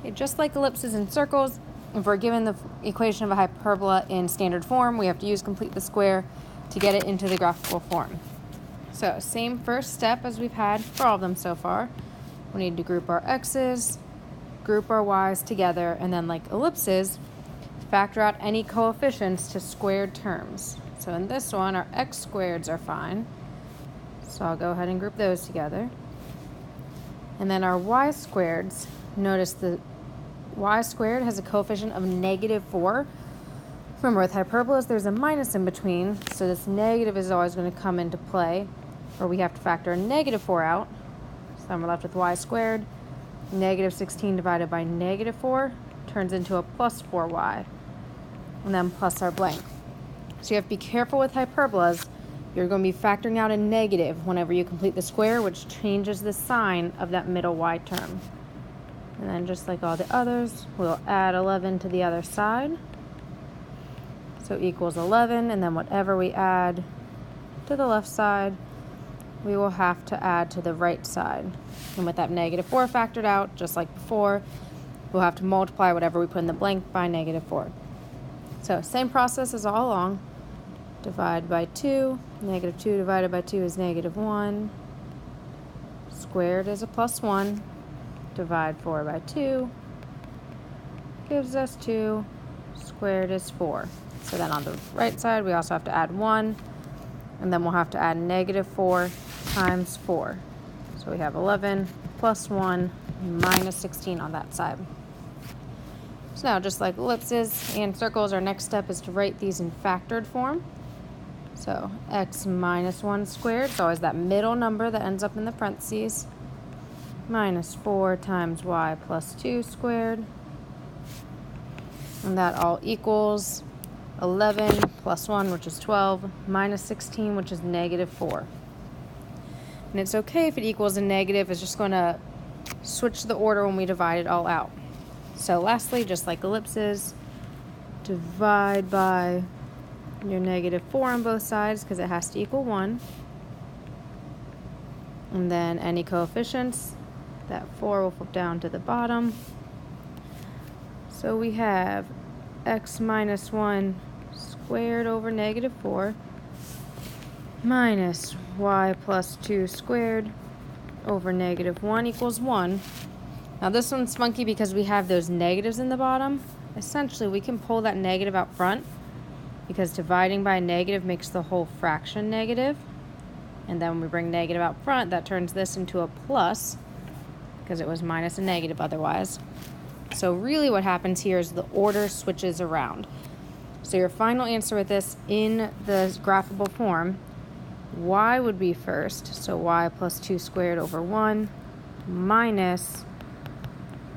Okay, just like ellipses and circles, if we're given the equation of a hyperbola in standard form, we have to use complete the square to get it into the graphical form. So same first step as we've had for all of them so far. We need to group our x's, group our y's together, and then like ellipses, factor out any coefficients to squared terms. So in this one, our x squareds are fine. So I'll go ahead and group those together. And then our y squareds, notice the y squared has a coefficient of -4. Remember, with hyperbolas, there's a minus in between, so this negative is always going to come into play, or we have to factor a -4 out. So then we're left with y squared. -16 divided by -4 turns into a plus 4y, and then plus our blank. So you have to be careful with hyperbolas. You're going to be factoring out a negative whenever you complete the square, which changes the sign of that middle y term. And then just like all the others, we'll add 11 to the other side. So equals 11, and then whatever we add to the left side, we will have to add to the right side. And with that -4 factored out, just like before, we'll have to multiply whatever we put in the blank by -4. So same process as all along. Divide by 2. -2 divided by 2 is -1. Squared is a plus 1. Divide 4 by 2. Gives us 2. Squared is 4. So then on the right side, we also have to add 1. And then we'll have to add -4 times 4. So we have 11 plus 1 minus 16 on that side. So now, just like ellipses and circles, our next step is to write these in factored form. So x minus 1 squared, so always that middle number that ends up in the parentheses, minus 4 times y plus 2 squared. And that all equals 11 plus 1, which is 12, minus 16, which is -4. And it's okay if it equals a negative. It's just going to switch the order when we divide it all out. So lastly, just like ellipses, divide by your -4 on both sides because it has to equal 1. And then any coefficients, that 4 will flip down to the bottom. So we have x minus 1 squared over -4 minus y plus 2 squared over -1 equals 1. Now this one's funky because we have those negatives in the bottom. Essentially, we can pull that negative out front because dividing by a negative makes the whole fraction negative. And then when we bring negative out front, that turns this into a plus because it was minus a negative otherwise. So really what happens here is the order switches around. So your final answer with this in the graphable form, y would be first. So y plus 2 squared over 1 minus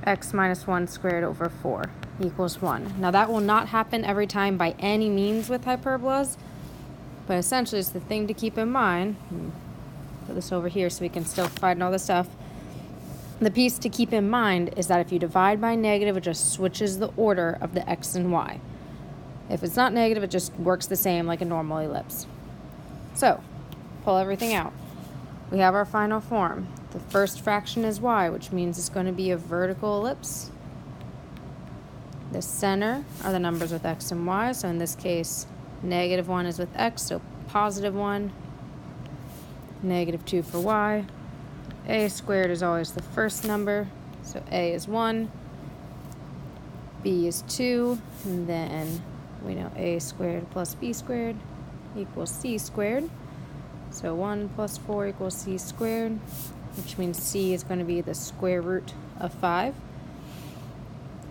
x minus 1 squared over 4 equals 1. Now that will not happen every time by any means with hyperbolas, but essentially it's the thing to keep in mind. Put this over here so we can still find all this stuff. The piece to keep in mind is that if you divide by negative, it just switches the order of the x and y. If it's not negative, it just works the same like a normal ellipse. So, pull everything out. We have our final form. The first fraction is y, which means it's going to be a vertical ellipse. The center are the numbers with x and y. So in this case, -1 is with x, so +1. -2 for y. A squared is always the first number, so a is 1. B is 2, and then we know a squared plus b squared equals c squared. So 1 plus 4 equals c squared, which means c is going to be the square root of 5.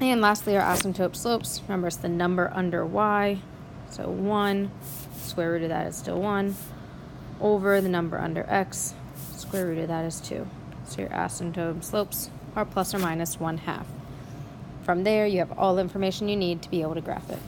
And lastly, our asymptote slopes. Remember, it's the number under y. So 1, square root of that is still 1, over the number under x, square root of that is 2. So your asymptote slopes are plus or minus 1/2. From there, you have all the information you need to be able to graph it.